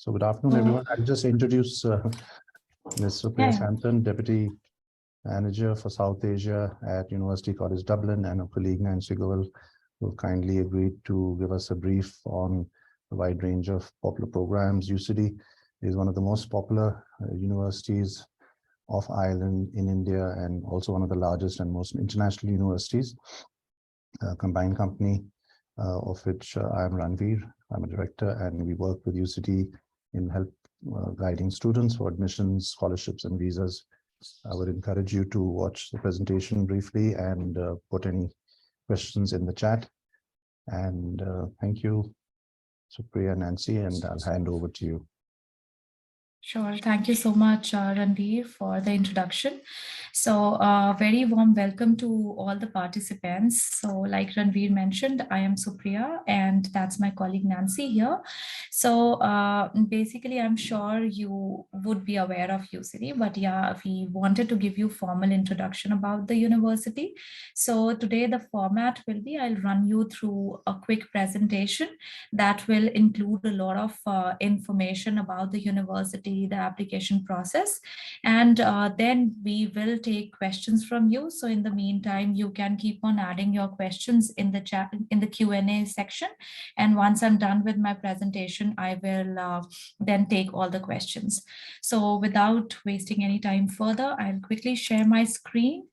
So good afternoon, everyone. I'll just introduce Ms. Supriya Sampson, Deputy Manager for South Asia at University College Dublin, and a colleague, Nancy Goel, who kindly agreed to give us a brief on a wide range of popular programs. UCD is one of the most popular universities of Ireland in India, and also one of the largest and most international universities, a combined company of which I am Ranveer. I'm a director, and we work with UCD in help guiding students for admissions, scholarships, and visas. I would encourage you to watch the presentation briefly and put any questions in the chat. And thank you, Supriya, Nancy, and I'll hand over to you. Sure. Thank you so much, Ranveer, for the introduction. So very warm welcome to all the participants. So like Ranveer mentioned, I am Supriya, and that's my colleague Nancy here. So basically, I'm sure you would be aware of UCD, but yeah, we wanted to give you formal introduction about the university. So today the format will be, I'll run you through a quick presentation that will include a lot of information about the university, the application process, and then we will take questions from you. So in the meantime, you can keep on adding your questions in the chat, in the Q&A section, and once I'm done with my presentation, I will then take all the questions. So without wasting any time further, I'll quickly share my screen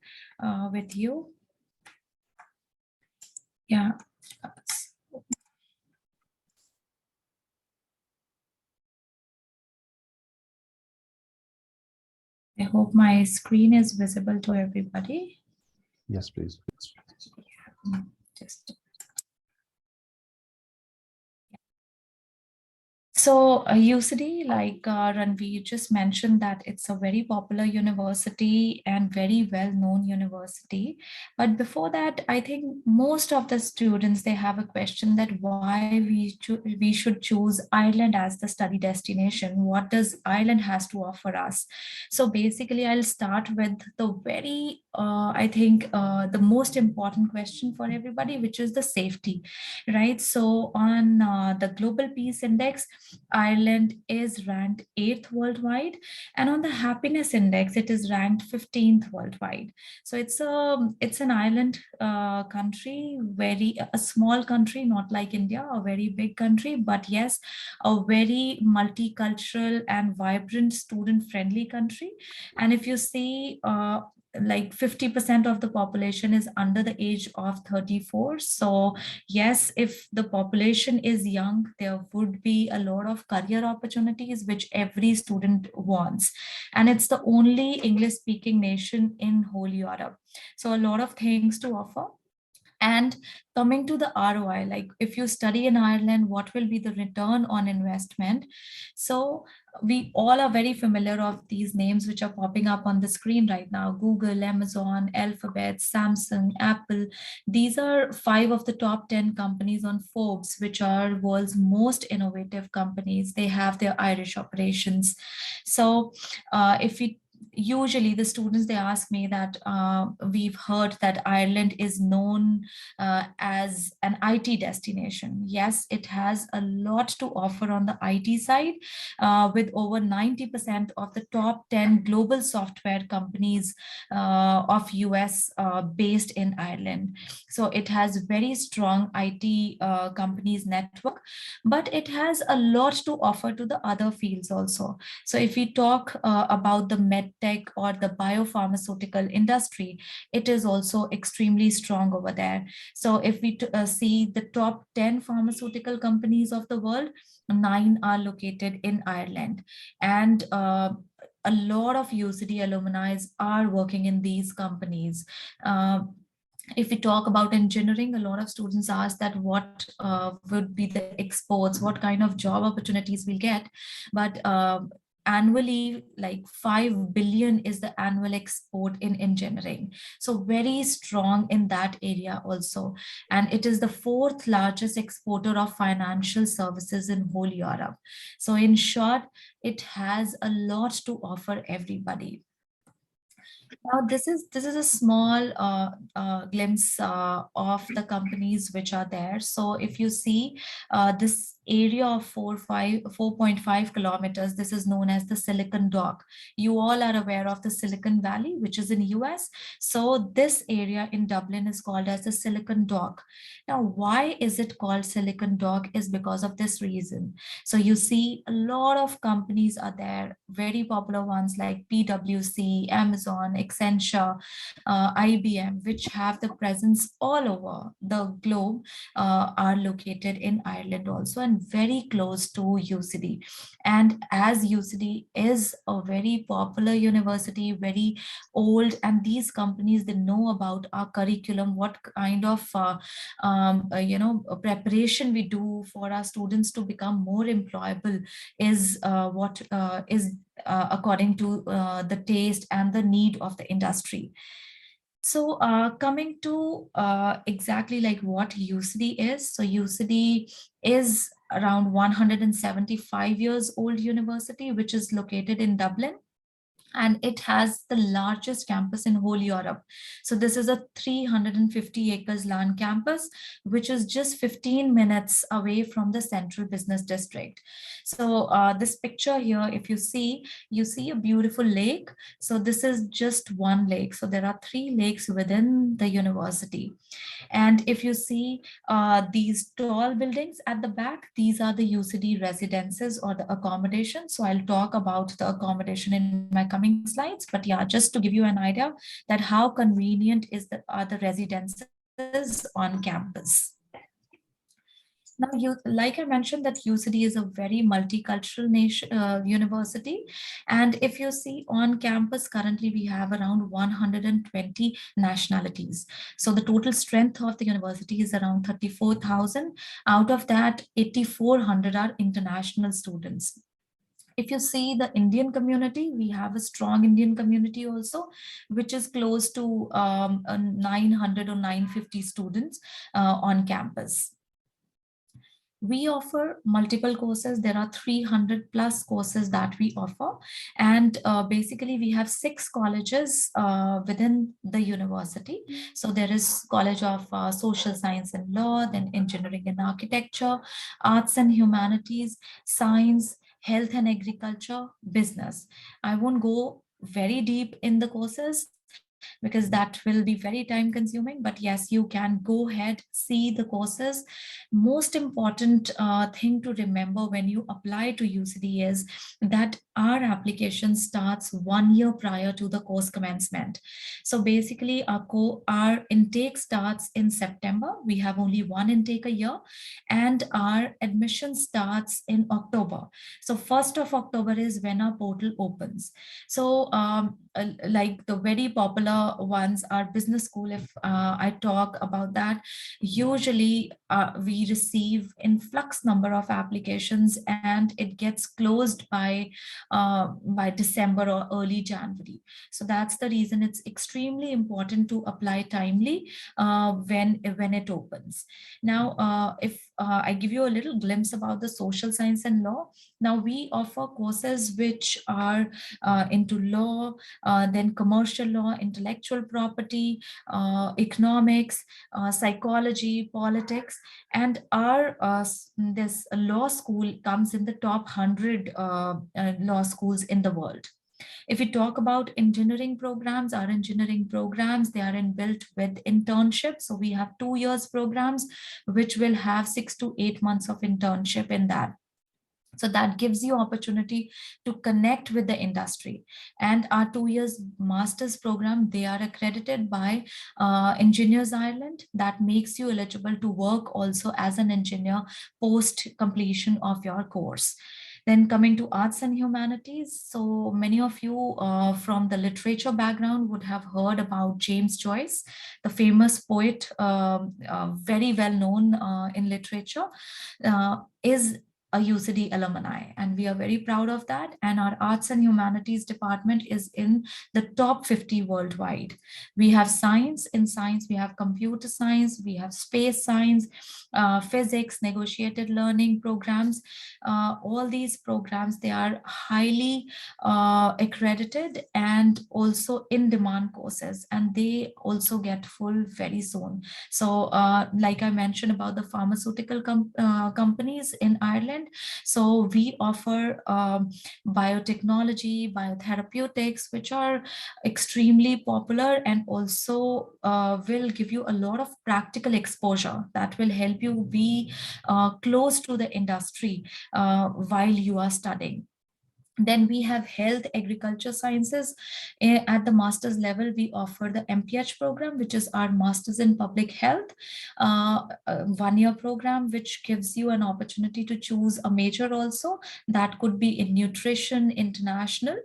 with you. Yeah. I hope my screen is visible to everybody. Yes, please. So UCD, like Ranveer just mentioned, that it's a very popular university and very well-known university. But before that, I think most of the students, they have a question that why we should choose Ireland as the study destination. What does Ireland has to offer us? So basically, I'll start with the very, I think, the most important question for everybody, which is the safety, right? So on the Global Peace Index, Ireland is ranked 8th worldwide, and on the Happiness Index, it is ranked 15th worldwide. So it's an island country, a small country, not like India, a very big country, but yes, a very multicultural and vibrant, student-friendly country. And if you see, like 50% of the population is under the age of 34. So yes, if the population is young, there would be a lot of career opportunities which every student wants. And it's the only English-speaking nation in whole Europe. So a lot of things to offer. And coming to the ROI, like if you study in Ireland, what will be the return on investment? So we all are very familiar of these names which are popping up on the screen right now: Google, Amazon, Alphabet, Samsung, Apple. These are 5 of the top 10 companies on Forbes, which are world's most innovative companies. They have their Irish operations. So if we usually the students, they ask me that we've heard that Ireland is known as an IT destination. Yes, it has a lot to offer on the IT side, with over 90% of the top 10 global software companies of US based in Ireland. So it has very strong IT companies network, but it has a lot to offer to the other fields also. So if we talk about the medtech or the biopharmaceutical industry, it is also extremely strong over there. So if we see the top 10 pharmaceutical companies of the world, 9 are located in Ireland. And a lot of UCD alumni are working in these companies. If we talk about engineering, a lot of students ask that what would be the exports, what kind of job opportunities we'll get. But annually, like 5 billion is the annual export in engineering. So very strong in that area also. And it is the 4th largest exporter of financial services in whole Europe. So in short, it has a lot to offer everybody. Now, this is a small glimpse of the companies which are there. So if you see, this area of 4.5 kilometers. This is known as the Silicon Dock. You all are aware of the Silicon Valley, which is in US. So this area in Dublin is called as the Silicon Dock. Now, why is it called Silicon Dock is because of this reason. So you see a lot of companies are there, very popular ones like PwC, Amazon, Accenture, IBM, which have the presence all over the globe, are located in Ireland also and very close to UCD. And as UCD is a very popular university, very old, and these companies, they know about our curriculum, what kind of preparation we do for our students to become more employable is what is according to the taste and the need of the industry. So coming to exactly like what UCD is. So UCD is around 175 years old university, which is located in Dublin, and it has the largest campus in whole Europe. So this is a 350 acres land campus, which is just 15 minutes away from the central business district. So this picture here, if you see a beautiful lake. So this is just one lake. So there are three lakes within the university. And if you see these tall buildings at the back, these are the UCD residences or the accommodation. So I'll talk about the accommodation in my coming slides. But yeah, just to give you an idea that how convenient are the residences on campus. Now, like I mentioned, that UCD is a very multicultural university. And if you see on campus, currently we have around 120 nationalities. So the total strength of the university is around 34,000. Out of that, 8,400 are international students. If you see the Indian community, we have a strong Indian community also, which is close to 900 or 950 students on campus. We offer multiple courses. There are 300 plus courses that we offer. And basically we have 6 colleges within the university. So there is College of Social Science and Law, then Engineering and Architecture, Arts and Humanities, Science, Health and Agriculture, Business. I won't go very deep in the courses because that will be very time consuming, but yes, you can go ahead, see the courses. Most important thing to remember when you apply to UCD is that our application starts 1 year prior to the course commencement. So basically our intake starts in September. We have only one intake a year, and our admission starts in October. So 1st of October is when our portal opens. So like the very popular ones are business school. If I talk about that, usually we receive influx number of applications and it gets closed by December or early January. So that's the reason it's extremely important to apply timely when it opens. Now, if I give you a little glimpse about the social science and law. Now we offer courses which are into law, then commercial law, intellectual property, economics, psychology, politics, and our this law school comes in the top 100 law schools in the world. If we talk about engineering programs, our engineering programs, they are built with internships. So we have 2 years programs, which will have 6 to 8 months of internship in that. So that gives you opportunity to connect with the industry. And our 2 years master's program, they are accredited by Engineers Ireland. That makes you eligible to work also as an engineer post completion of your course. Then coming to arts and humanities, so many of you from the literature background would have heard about James Joyce, the famous poet, very well known in literature, is a UCD alumni, and we are very proud of that. And our arts and humanities department is in the top 50 worldwide. We have science. In science, we have computer science, we have space science, physics, negotiated learning programs. All these programs, they are highly accredited and also in demand courses, and they also get full very soon. So like I mentioned about the pharmaceutical companies in Ireland, so we offer biotechnology, biotherapeutics, which are extremely popular, and also will give you a lot of practical exposure that will help you be close to the industry while you are studying. Then we have health agriculture sciences. At the master's level, we offer the MPH program, which is our master's in public health, 1-year program, which gives you an opportunity to choose a major also. That could be in nutrition, international.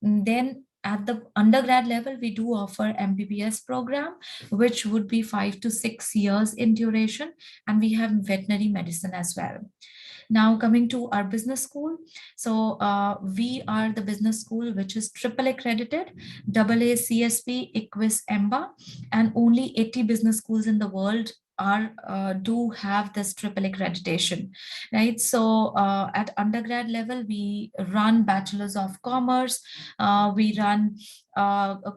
Then at the undergrad level, we do offer MBBS program, which would be 5 to 6 years in duration. And we have veterinary medicine as well. Now coming to our business school. So we are the business school which is triple accredited, AA CSP, ICWIS, EMBA, and only 80 business schools in the world are do have this triple accreditation, right? So at undergrad level, we run bachelors of commerce, we run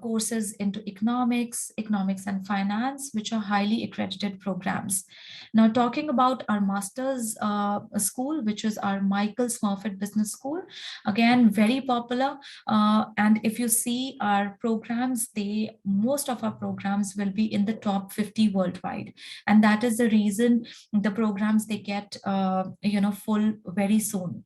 courses into economics and finance, which are highly accredited programs. Now, talking about our master's school, which is our Michael Smurfit Business School, again, very popular. And if you see our programs, most of our programs will be in the top 50 worldwide. And that is the reason the programs, they get, full very soon.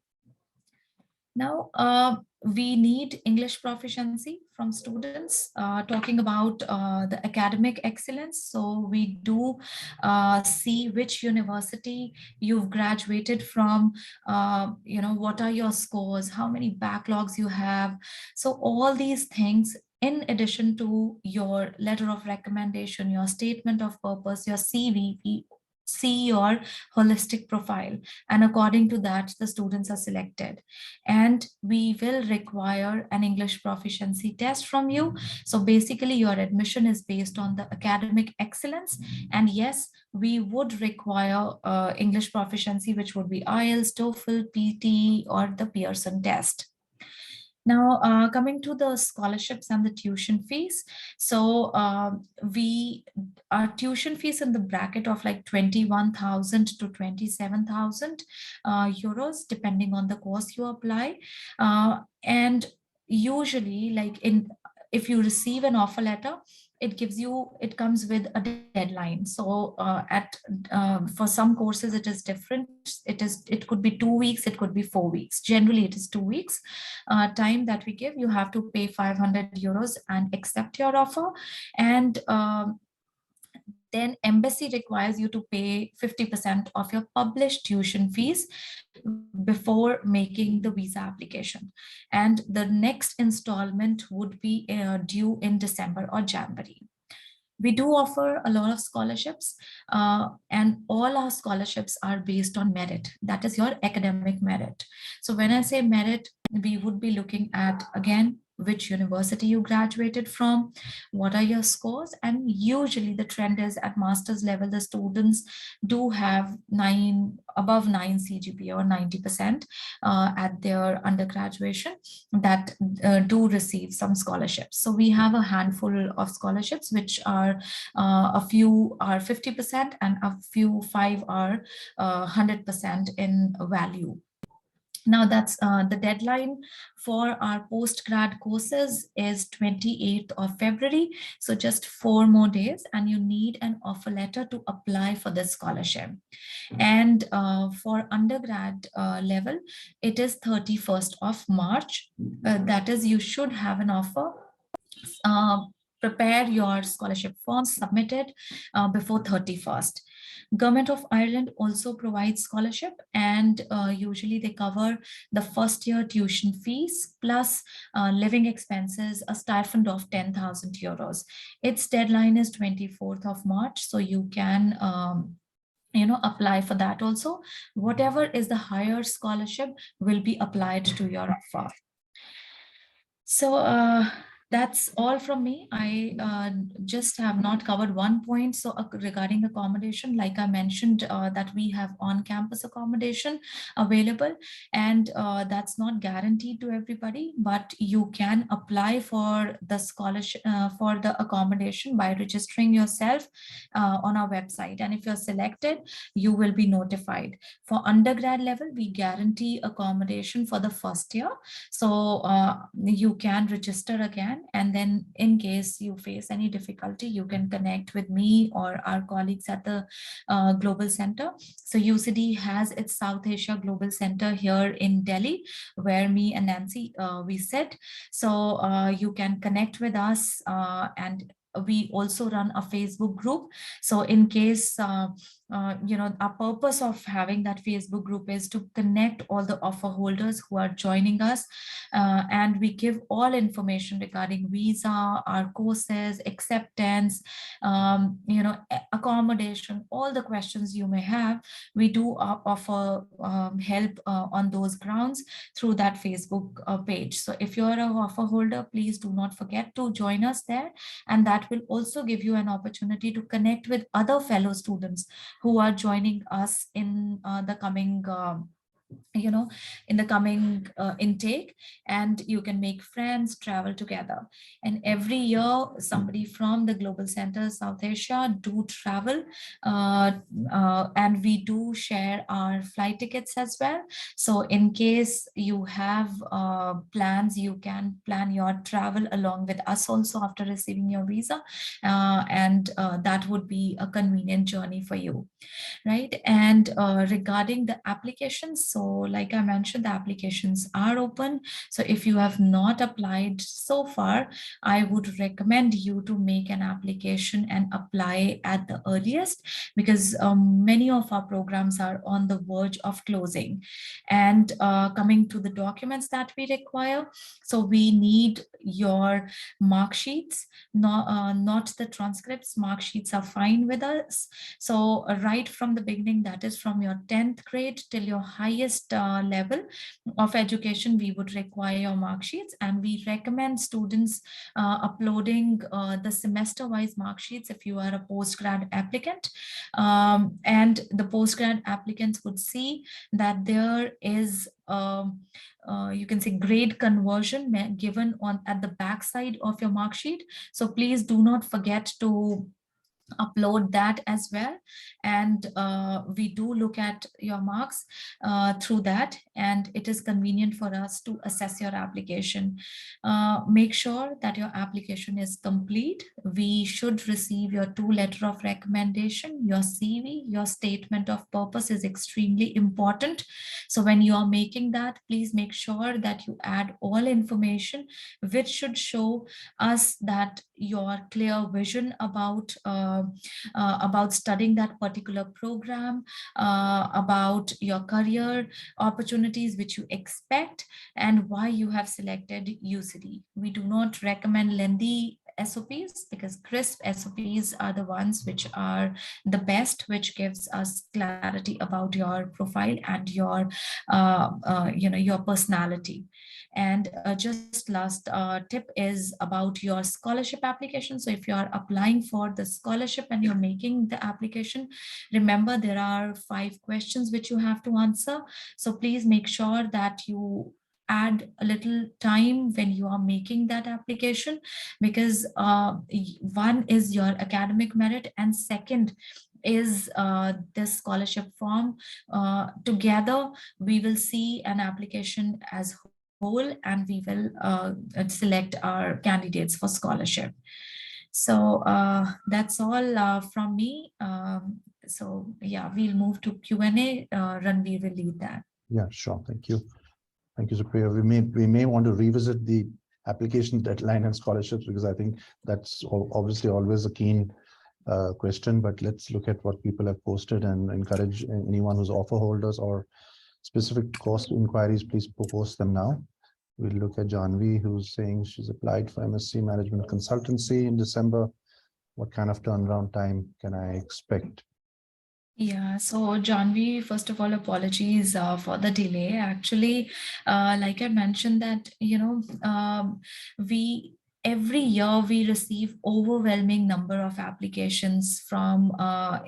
Now, we need English proficiency from students. Talking about the academic excellence, so we do see which university you've graduated from, what are your scores, how many backlogs you have. So all these things, in addition to your letter of recommendation, your statement of purpose, your CV, we see your holistic profile, and according to that the students are selected. And we will require an English proficiency test from you. So basically your admission is based on the academic excellence, and yes, we would require English proficiency, which would be IELTS, TOEFL, PT, or the Pearson test. Now, coming to the scholarships and the tuition fees. So our tuition fees in the bracket of like 21,000 to 27,000 euros, depending on the course you apply. And usually, like if you receive an offer letter, it comes with a deadline. So for some courses it is different. It could be 2 weeks, it could be 4 weeks. Generally it is 2 weeks time that we give. You have to pay 500 euros and accept your offer. And then embassy requires you to pay 50% of your published tuition fees before making the visa application. And the next installment would be due in December or January. We do offer a lot of scholarships, and all our scholarships are based on merit. That is your academic merit. So when I say merit, we would be looking at, again, which university you graduated from, what are your scores. And usually the trend is at master's level, the students do have above 9 CGPA or 90% at their undergraduation that do receive some scholarships. So we have a handful of scholarships, which are a few are 50% and a few 5 are 100% in value. Now that's the deadline for our postgrad courses is 28th of February. So just 4 more days and you need an offer letter to apply for the scholarship. And for undergrad level, it is 31st of March. That is, you should have an offer. Prepare your scholarship forms, submitted before 31st. Government of Ireland also provides scholarship, and usually they cover the first year tuition fees plus living expenses, a stipend of 10,000 euros. Its deadline is 24th of March, so you can apply for that also. Whatever is the higher scholarship will be applied to your offer. So that's all from me. I just have not covered one point. So regarding accommodation, like I mentioned, that we have on-campus accommodation available, and that's not guaranteed to everybody, but you can apply for the scholarship, for the accommodation by registering yourself on our website. And if you're selected, you will be notified. For undergrad level, we guarantee accommodation for the first year. So you can register again, and then in case you face any difficulty, you can connect with me or our colleagues at the Global Center. So UCD has its South Asia Global Center here in Delhi, where me and Nancy, we sit. So you can connect with us, and we also run a Facebook group. So in case our purpose of having that Facebook group is to connect all the offer holders who are joining us, and we give all information regarding visa, our courses, acceptance, accommodation, all the questions you may have. We do offer help on those grounds through that Facebook page. So if you're an offer holder, please do not forget to join us there, and that will also give you an opportunity to connect with other fellow students who are joining us in the coming in the coming intake, and you can make friends, travel together. And every year somebody from the Global Center South Asia do travel, and we do share our flight tickets as well. So in case you have plans, you can plan your travel along with us also after receiving your visa, and that would be a convenient journey for you, right? And regarding the applications, so like I mentioned, the applications are open. So if you have not applied so far, I would recommend you to make an application and apply at the earliest, because many of our programs are on the verge of closing. And coming to the documents that we require, so we need your mark sheets, not the transcripts. Mark sheets are fine with us. So right from the beginning, that is from your 10th grade till your highest level of education, we would require your mark sheets, and we recommend students uploading the semester-wise mark sheets if you are a postgrad applicant. And the postgrad applicants would see that there is you can say grade conversion given on at the back side of your mark sheet. So please do not forget to upload that as well. And we do look at your marks through that, and it is convenient for us to assess your application. Make sure that your application is complete. We should receive your 2 letter of recommendation, your CV, your statement of purpose is extremely important. So when you are making that, please make sure that you add all information which should show us that your clear vision about studying that particular program, about your career opportunities which you expect, and why you have selected UCD. We do not recommend lengthy SOPs, because crisp SOPs are the ones which are the best, which gives us clarity about your profile and your personality. And just last tip is about your scholarship application. So if you are applying for the scholarship and you're making the application, remember there are 5 questions which you have to answer. So please make sure that you add a little time when you are making that application, because one is your academic merit, and second is this scholarship form. Together we will see an application as whole, and we will select our candidates for scholarship. So that's all from me. So yeah, we'll move to Q&A. Ranveer will lead that. Yeah, sure. Thank you. Thank you, Supriya. We may want to revisit the application deadline and scholarships, because I think that's obviously always a keen question, but let's look at what people have posted and encourage anyone who's offer holders or specific course inquiries, please post them now. We'll look at Janvi, who's saying she's applied for MSc Management Consultancy in December. What kind of turnaround time can I expect? Yeah, so Janvi, first of all, apologies for the delay. Actually, like I mentioned that, we every year we receive overwhelming number of applications from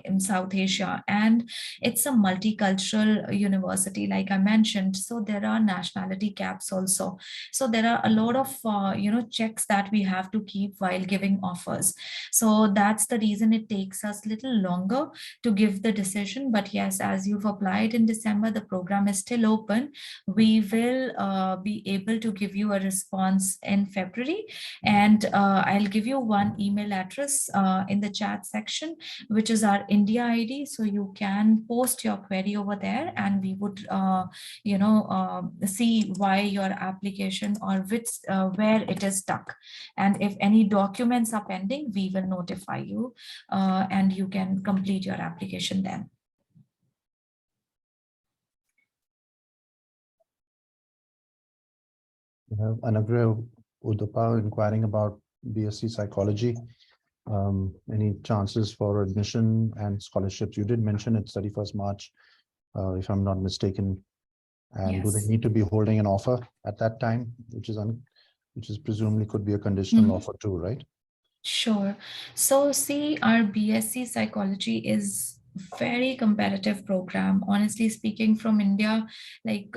in South Asia, and it's a multicultural university, like I mentioned. So there are nationality caps also. So there are a lot of checks that we have to keep while giving offers. So that's the reason it takes us little longer to give the decision. But yes, as you've applied in December, the program is still open. We will be able to give you a response in February. And I'll give you one email address in the chat section, which is our India ID. So you can post your query over there, and we would, see why your application or which where it is stuck. And if any documents are pending, we will notify you, and you can complete your application then. We have Anagra Udapa inquiring about BSc Psychology. Any chances for admission and scholarships? You did mention it's 31st March, if I'm not mistaken. And do they Yes. need to be holding an offer at that time, which is presumably could be a conditional offer too, right? Sure. So see, our BSc Psychology is very competitive program. Honestly speaking, from India, like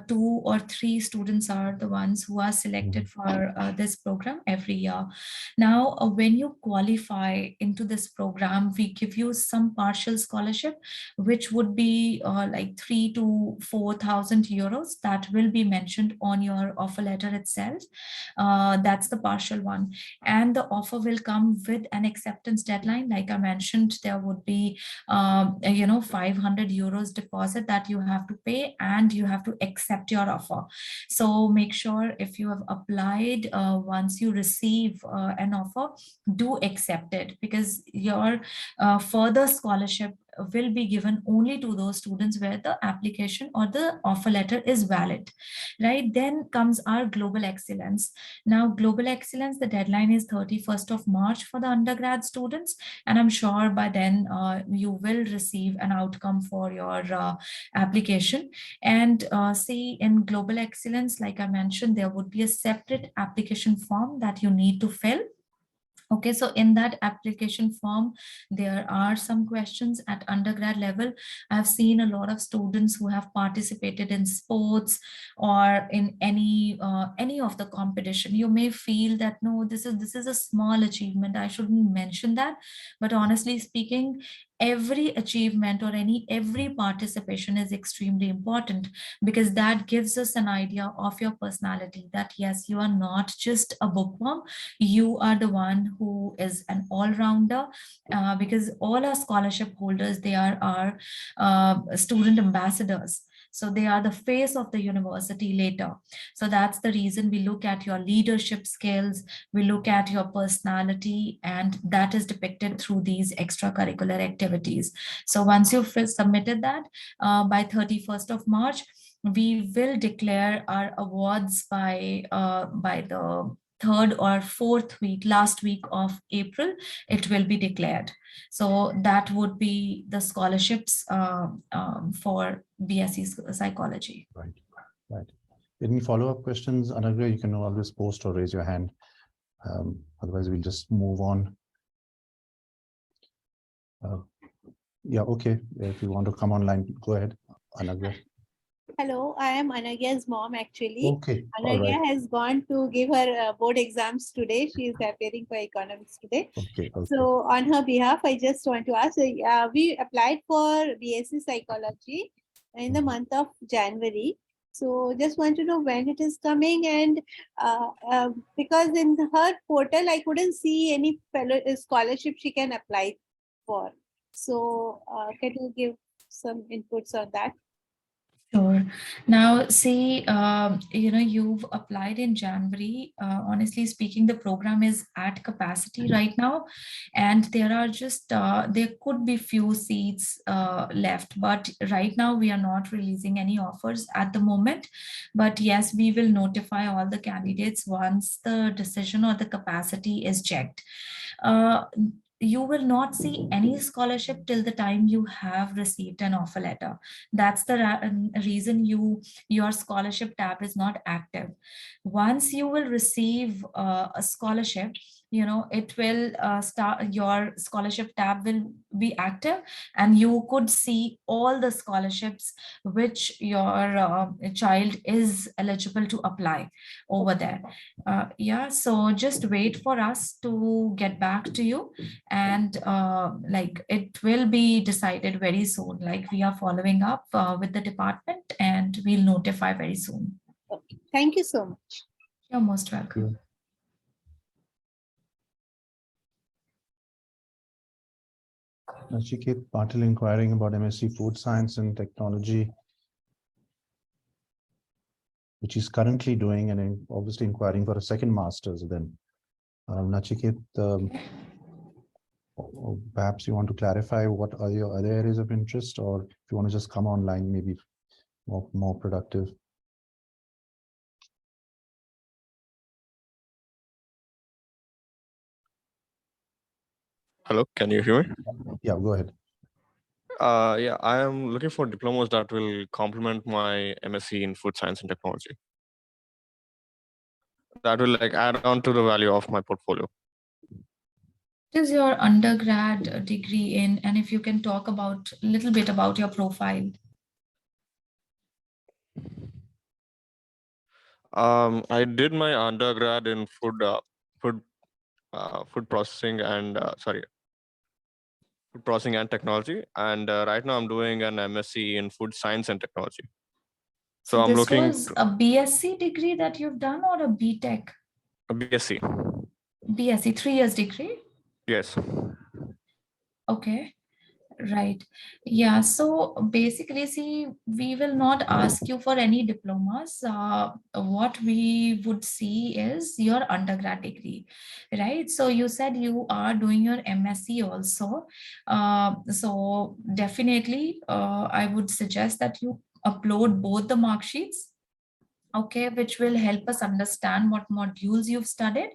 2 or 3 students are the ones who are selected for this program every year. Now, when you qualify into this program, we give you some partial scholarship, which would be like 3 to 4,000 euros. That will be mentioned on your offer letter itself. That's the partial one, and the offer will come with an acceptance deadline. Like I mentioned, there would be 500 euros deposit that you have to pay, and you have to accept your offer. So make sure, if you have applied, once you receive an offer, do accept it, because your further scholarship will be given only to those students where the application or the offer letter is valid, right? Then comes our global excellence. Now, global excellence, the deadline is 31st of March for the undergrad students, and I'm sure by then you will receive an outcome for your application. And see, in global excellence, like I mentioned, there would be a separate application form that you need to fill. Okay, so in that application form, there are some questions at undergrad level. I've seen a lot of students who have participated in sports or in any of the competition. You may feel that no, this is a small achievement, I shouldn't mention that. But honestly speaking, every achievement or every participation is extremely important, because that gives us an idea of your personality, that yes, you are not just a bookworm, you are the one who is an all-rounder. Because all our scholarship holders, they are our student ambassadors, so they are the face of the university later. So that's the reason we look at your leadership skills, we look at your personality, and that is depicted through these extracurricular activities. So once you've submitted that, by 31st of March, we will declare our awards by the third or fourth week, last week of April, it will be declared. So that would be the scholarships for BSc Psychology. Right, right. Any follow-up questions, Anagra? You can always post or raise your hand. Otherwise, we'll just move on. Yeah, okay. If you want to come online, go ahead, Anagra. Hello, I am Anagya's mom actually. Okay, all Anagya right. has gone to give her board exams today. She is appearing for economics today. Okay, okay. So on her behalf, I just want to ask, we applied for BSc Psychology in the month of January. So just want to know when it is coming, and because in her portal, I couldn't see any fellow scholarship she can apply for. So can you give some inputs on that? Sure. Now, see, you've applied in January. Honestly speaking, the program is at capacity right now, and there are just there could be few seats left. But right now, we are not releasing any offers at the moment. But yes, we will notify all the candidates once the decision or the capacity is checked. Uh, you will not see any scholarship till the time you have received an offer letter. That's the reason your scholarship tab is not active. Once you will receive a scholarship, it will start, your scholarship tab will be active, and you could see all the scholarships which your child is eligible to apply over there. Yeah, so just wait for us to get back to you, and like it will be decided very soon. Like we are following up with the department, and we'll notify very soon. Okay. Thank you so much. You're most welcome. Nachiket Patil inquiring about MSc Food Science and Technology, which he's currently doing, and obviously inquiring for a second master's then. Nachiket, perhaps you want to clarify what are your other areas of interest, or if you want to just come online, maybe more productive. Hello, can you hear me? Yeah, go ahead. Yeah, I am looking for diplomas that will complement my MSc in Food Science and Technology. That will like add on to the value of my portfolio. What is your undergrad degree in, and if you can talk about a little bit about your profile? I did my undergrad in food processing and food processing and technology, and right now I'm doing an MSc in Food Science and Technology. So I'm this looking was a BSc degree that you've done, or a BTech? a BSc. BSc, 3 years degree? Yes. Okay. Right. Yeah. So basically, see, we will not ask you for any diplomas. What we would see is your undergrad degree, right? So you said you are doing your MSc also. So definitely, I would suggest that you upload both the mark sheets, okay, which will help us understand what modules you've studied.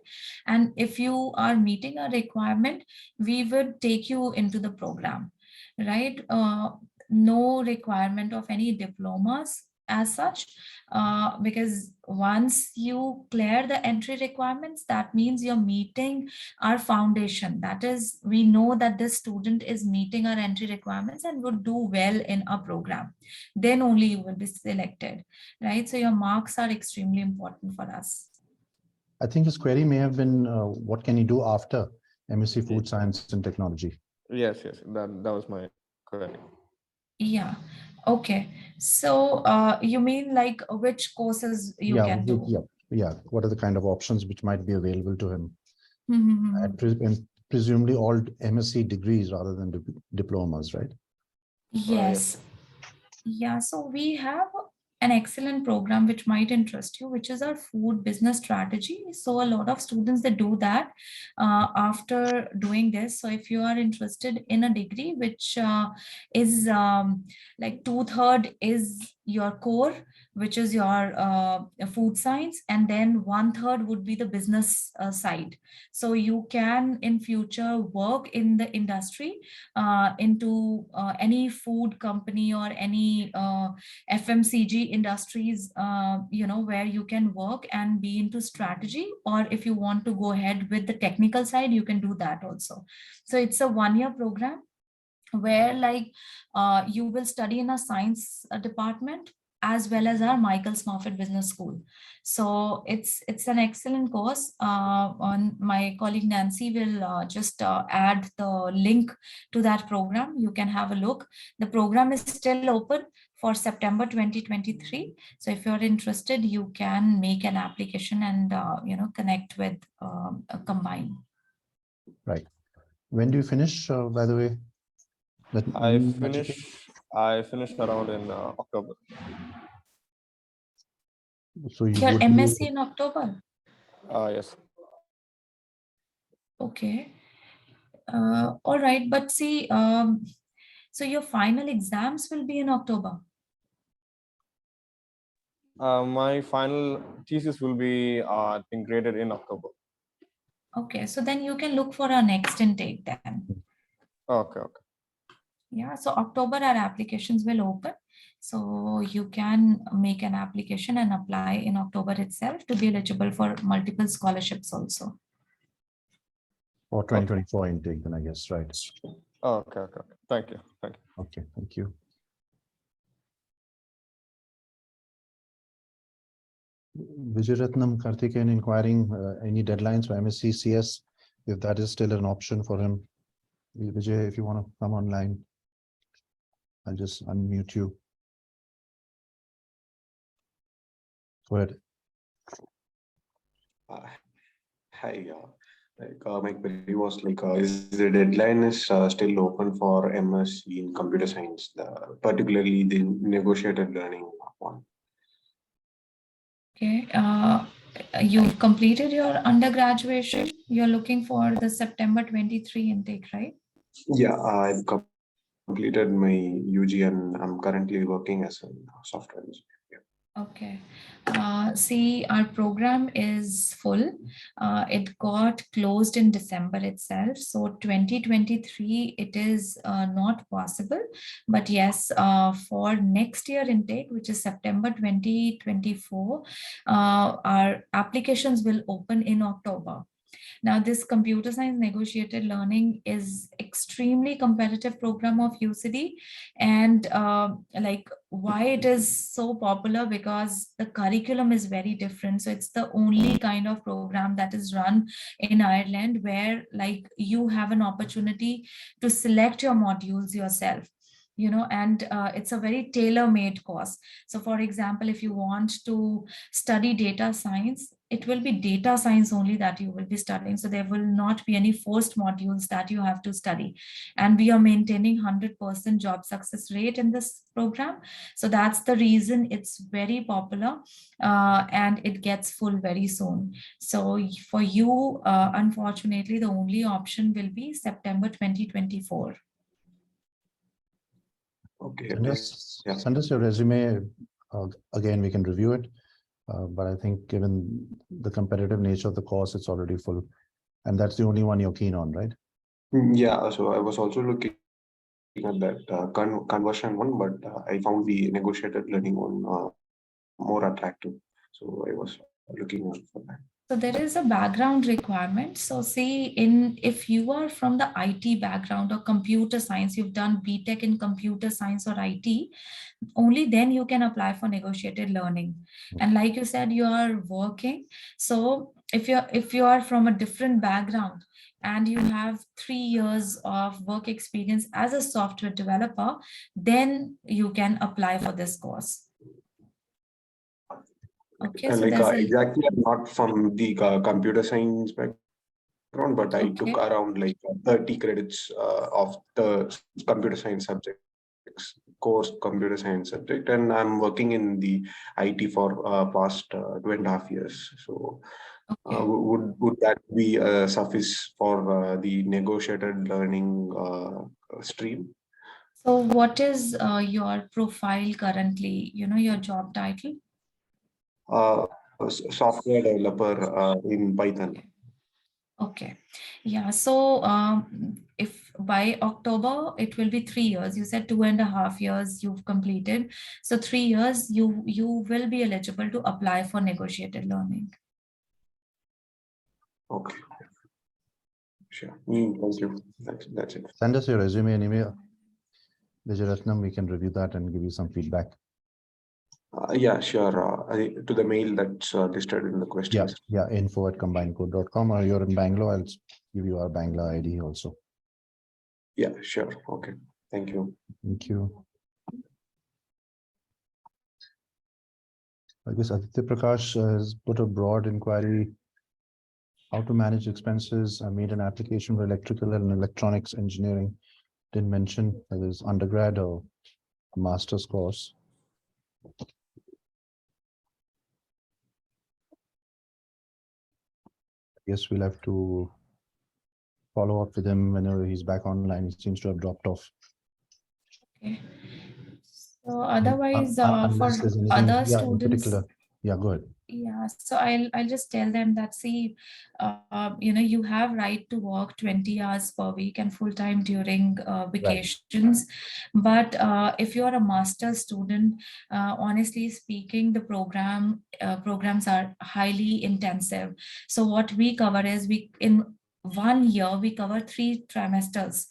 And if you are meeting a requirement, we would take you into the program, right? No requirement of any diplomas as such, because once you clear the entry requirements, that means you're meeting our foundation. That is, we know that this student is meeting our entry requirements and would do well in our program. Then only you will be selected, right? So your marks are extremely important for us. I think his query may have been, what can you do after MSc Food Science and Technology? Yes. That was my query. Yeah. Okay. So you mean like which courses you can do? Yeah. What are the kind of options which might be available to him? Mm-hmm. And presumably all MSc degrees rather than diplomas, right? Yes. Yeah, so we have an excellent program which might interest you, which is our food business strategy. So a lot of students, they do that after doing this. So if you are interested in a degree which is like 2/3 is your core, which is your food science, and then 1/3 would be the business side. So you can in future work in the industry, into any food company or any FMCG industries, where you can work and be into strategy. Or if you want to go ahead with the technical side, you can do that also. So it's a 1-year program where like you will study in a science department as well as our Michael's Moffat Business School. So it's an excellent course. On my colleague Nancy will just add the link to that program. You can have a look. The program is still open for September 2023. So if you're interested, you can make an application and connect with Combine. Right. When do you finish, by the way? I finished around in October. So you Your would MSc be, in October? Yes. Okay. All right, but see, so your final exams will be in October. My final thesis will be, I think, graded in October. Okay, so then you can look for our next intake then. Okay. Yeah, so October our applications will open. So you can make an application and apply in October itself to be eligible for multiple scholarships also. Or 2024 intake, then I guess, right? Okay. Thank you. Okay, thank you. Vijayaratnam Karthikeyan inquiring any deadlines for MSc CS, if that is still an option for him. Vijay, if you want to come online, I'll just unmute you. Go ahead. Hi, my query was like, is the deadline is still open for MSc in computer science, particularly the negotiated learning one? Okay, you've completed your undergraduation. You're looking for the September 23 intake, right? Yeah, I've completed my UG and I'm currently working as a software engineer. Okay. See, our program is full. It got closed in December itself. So 2023, it is not possible. But yes, for next year intake, which is September 2024, our applications will open in October. Now, this computer science negotiated learning is extremely competitive program of UCD, and like why it is so popular, because the curriculum is very different. So it's the only kind of program that is run in Ireland where like you have an opportunity to select your modules yourself, you know, and it's a very tailor-made course. So for example, if you want to study data science, it will be data science only that you will be studying. So there will not be any forced modules that you have to study. And we are maintaining 100% job success rate in this program. So that's the reason it's very popular, and it gets full very soon. So for you, unfortunately, the only option will be September 2024. Okay. Send us your resume. Again, we can review it. But I think given the competitive nature of the course, it's already full. And that's the only one you're keen on, right? Yeah, so I was also looking at that conversion one, but I found the negotiated learning one more attractive. So I was looking out for that. So there is a background requirement. So see, if you are from the IT background or computer science, you've done BTech in computer science or IT, only then you can apply for negotiated learning. And like you said, you are working. So if you are from a different background and you have 3 years of work experience as a software developer, then you can apply for this course. Okay, so like there's exactly, I'm not from the computer science background, but I took around like 30 credits of the computer science subjects, course computer science subject, and I'm working in the IT for past 2.5 years. So would that be suffice for the negotiated learning stream? So what is your profile currently, you know, your job title? Software developer in Python. Okay. Yeah. So if by October, it will be 3 years. You said 2.5 years you've completed. So 3 years, you will be eligible to apply for negotiated learning. Okay. Sure. Thank you. That's it. Send us your resume anyway. Vijayaratnam, we can review that and give you some feedback. Yeah, sure. To the mail that's listed in the questions. Yeah, info@combinedcode.com, or you're in Bangalore, I'll give you our Bangalore ID also. Yeah, sure. Okay. Thank you. Thank you. I guess Aditya Prakash has put a broad inquiry. How to manage expenses. I made an application for electrical and electronics engineering. Didn't mention whether it's undergrad or a master's course. I guess we'll have to follow up with him whenever he's back online. He seems to have dropped off. Okay. So otherwise, Unless for there's anything, other in students, particular. Yeah, go ahead. Yeah, so I'll just tell them that, see, you have right to work 20 hours per week and full time during vacations. But if you're a master's student, honestly speaking, the programs are highly intensive. So what we cover is, we in 1 year we cover 3 trimesters.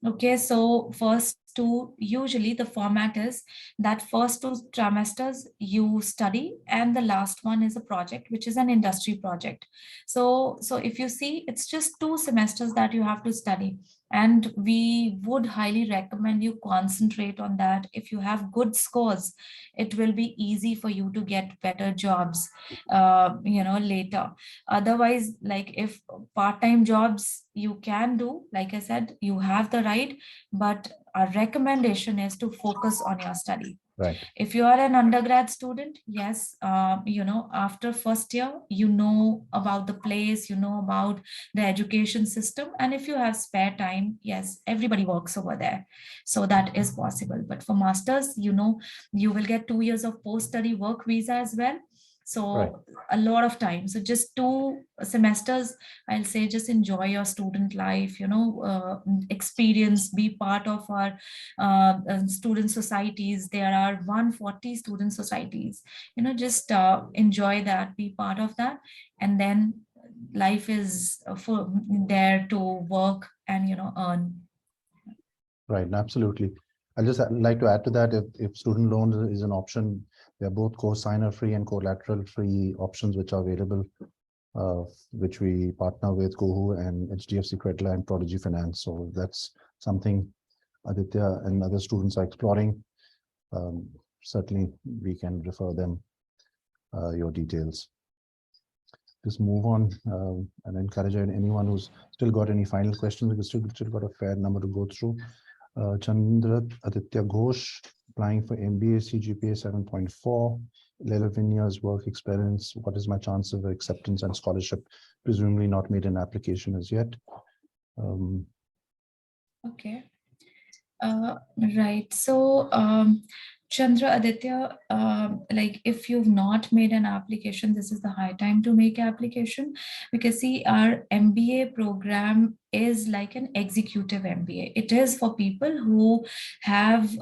Okay, so first two, usually the format is that first 2 trimesters you study, and the last one is a project, which is an industry project. So if you see, it's just 2 semesters that you have to study, and we would highly recommend you concentrate on that. If you have good scores, it will be easy for you to get better jobs later. Otherwise, like, if part-time jobs you can do, like I said, you have the right, but our recommendation is to focus on your study. Right. If you are an undergrad student, yes, after first year, you know about the place, you know about the education system. And if you have spare time, yes, everybody works over there. So that is possible. But for masters, you will get 2 years of post-study work visa as well. So Right. a lot of time. So just 2 semesters, I'll say, just enjoy your student life, experience, be part of our student societies. There are 140 student societies, just enjoy that, be part of that. And then life is for there to work and, earn. Right, absolutely. I'd just like to add to that, if student loans is an option, they're both co-signer free and collateral free options which are available, which we partner with Kohu and HDFC Credit and Prodigy Finance. So that's something Aditya and other students are exploring. Certainly, we can refer them your details. Just move on and encourage anyone who's still got any final questions, because still got a fair number to go through. Chandra Aditya Ghosh, applying for MBA, CGPA 7.4, 11 years work experience. What is my chance of acceptance and scholarship? Presumably not made an application as yet. Okay. Right. So, Chandra Aditya, like, if you've not made an application, this is the high time to make application, because see, our MBA program is like an executive MBA. It is for people who have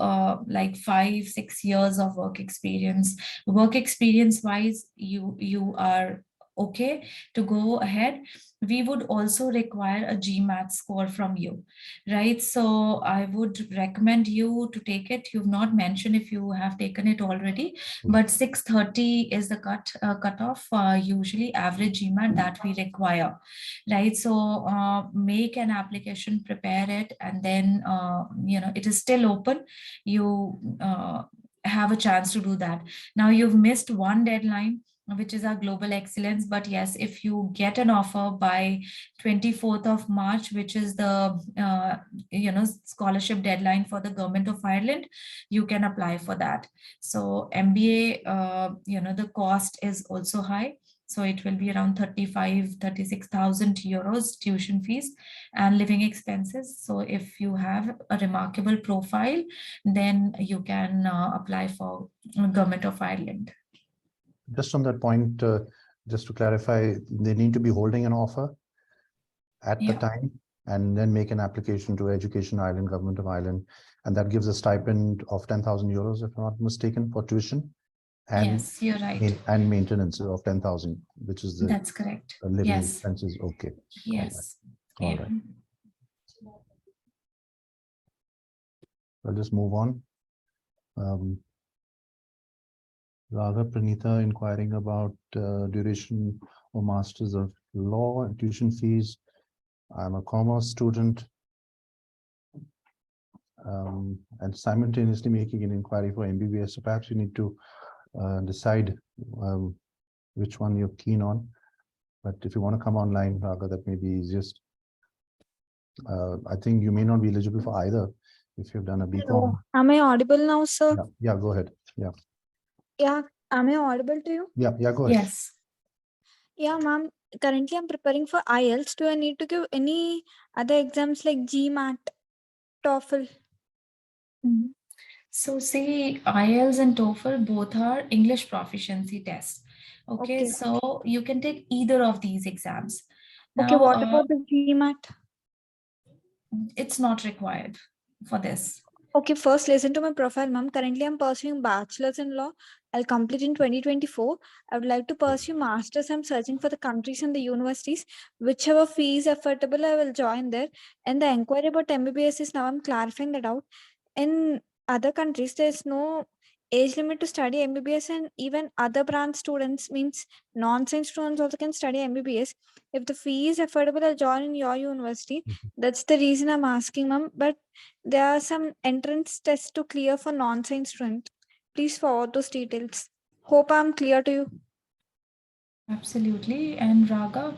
like 5-6 years of work experience. Work experience wise, you are okay to go ahead. We would also require a GMAT score from you, right? So I would recommend you to take it. You've not mentioned if you have taken it already, but 630 is the cutoff, usually average GMAT that we require, right? So make an application, prepare it, and then it is still open. You have a chance to do that. Now you've missed one deadline, which is our global excellence. But yes, if you get an offer by 24th of March, which is the scholarship deadline for the Government of Ireland, you can apply for that. So MBA, the cost is also high. So it will be around 36,000 euros tuition fees and living expenses. So if you have a remarkable profile, then you can apply for Government of Ireland. Just on that point, just to clarify, they need to be holding an offer at the time and then make an application to Education Ireland, Government of Ireland, and that gives a stipend of 10,000 euros, if I'm not mistaken, for tuition. And, yes, you're right. And maintenance of 10,000, which is the that's correct. living Yes. expenses. Okay. Yes. All right. I'll just move on. Radha Pranita inquiring about duration or Masters of Law and tuition fees. I'm a commerce student and simultaneously making an inquiry for MBBS. So perhaps you need to decide which one you're keen on. But if you want to come online, Radha, that may be easiest. I think you may not be eligible for either if you've done a BCom. Hello. Am I audible now, sir? Yeah, go ahead. Yeah. Yeah, am I audible to you? Yeah, go ahead. Yes. Yeah, ma'am. Currently, I'm preparing for IELTS. Do I need to give any other exams like GMAT, TOEFL? So say IELTS and TOEFL both are English proficiency tests. Okay, Okay. so you can take either of these exams. Okay, Now, what about the GMAT? it's not required for this. Okay, first listen to my profile, ma'am. Currently, I'm pursuing bachelor's in law. I'll complete in 2024. I would like to pursue master's. I'm searching for the countries and the universities. Whichever fee is affordable, I will join there. And the inquiry about MBBS is now I'm clarifying that out. In other countries, there's no age limit to study MBBS, and even other branch students, means non-science students, also can study MBBS. If the fee is affordable, I'll join in your university. That's the reason I'm asking, ma'am. But there are some entrance tests to clear for non-science student. Please forward those details. Hope I'm clear to you. Absolutely. And Raga,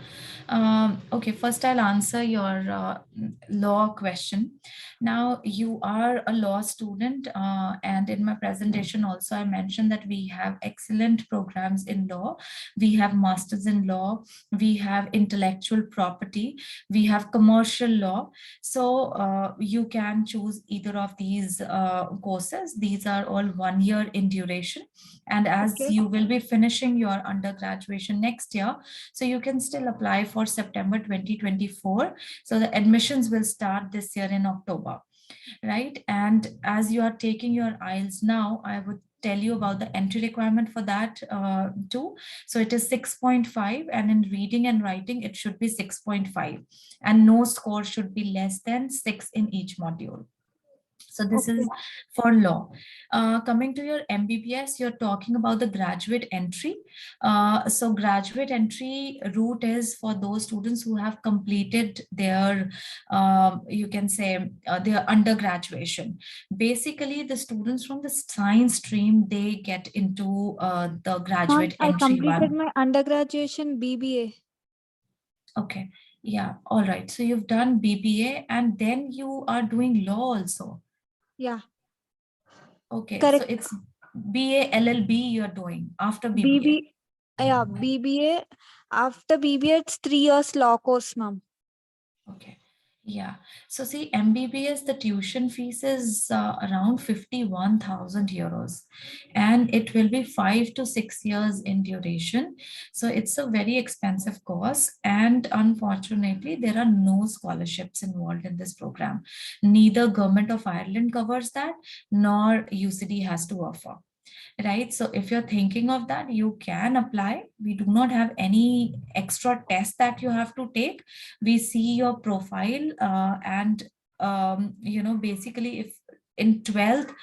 okay, first I'll answer your law question. Now, you are a law student, and in my presentation also, I mentioned that we have excellent programs in law. We have masters in law, we have intellectual property, we have commercial law. So you can choose either of these courses. These are all 1 year in duration. And as Okay. you will be finishing your undergraduation next year, so you can still apply for September 2024. So the admissions will start this year in October, right? And as you are taking your IELTS now, I would tell you about the entry requirement for that too. So it is 6.5, and in reading and writing, it should be 6.5. And no score should be less than 6 in each module. So this is for law. Coming to your MBBS, you're talking about the graduate entry. So graduate entry route is for those students who have completed their, you can say, their undergraduation. Basically, the students from the science stream, they get into the graduate I entry completed one. my undergraduation BBA. Okay, yeah, all right. So you've done BBA and then you are doing law also. Yeah. Okay, Correct. so it's BA LLB you're doing after BBA. Yeah, BBA. After BBA, it's 3 years law course, ma'am. Okay, yeah. So see, MBBS, the tuition fees is around 51,000 euros, and it will be 5 to 6 years in duration. So it's a very expensive course, and unfortunately, there are no scholarships involved in this program. Neither Government of Ireland covers that, nor UCD has to offer. Right, so if you're thinking of that, you can apply. We do not have any extra test that you have to take. We see your profile, and basically, if in 12th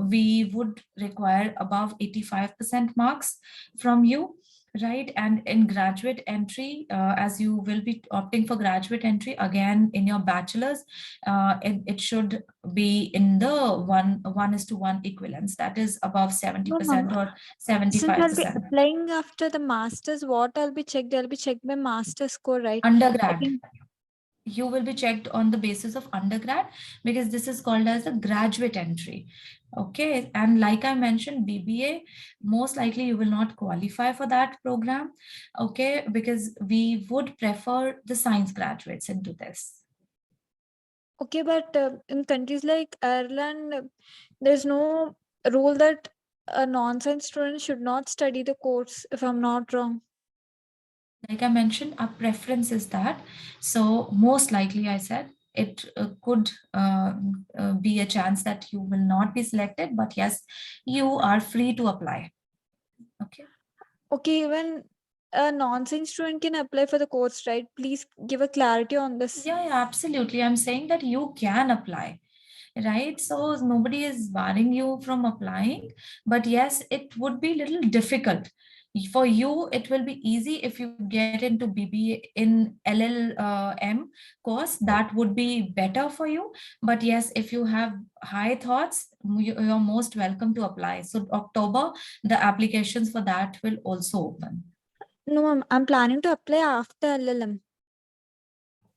we would require above 85% marks from you, right? And in graduate entry, as you will be opting for graduate entry again in your bachelor's, it should be in the 1:1 equivalence, that is above 70% or Since I'll be 75%. applying after the masters, what I'll be checked? I'll be checked my master score, right? I Undergrad, think you will be checked on the basis of undergrad, because this is called as a graduate entry. Okay, and like I mentioned, BBA, most likely you will not qualify for that program. Okay, because we would prefer the science graduates into this. okay, but in countries like Ireland, there's no rule that a non-science student should not study the course, if I'm not wrong. Like I mentioned, our preference is that. So most likely, I said, it could be a chance that you will not be selected, but yes, you are free to apply. Okay. Okay, even a non-science student can apply for the course, right? Please give a clarity on this. Yeah, absolutely. I'm saying that you can apply, right? So nobody is barring you from applying, but yes, it would be a little difficult. For you, it will be easy if you get into BBA in LLM course. That would be better for you. But yes, if you have high thoughts, you're most welcome to apply. So October, the applications for that will also open. No, ma'am, I'm planning to apply after LLM.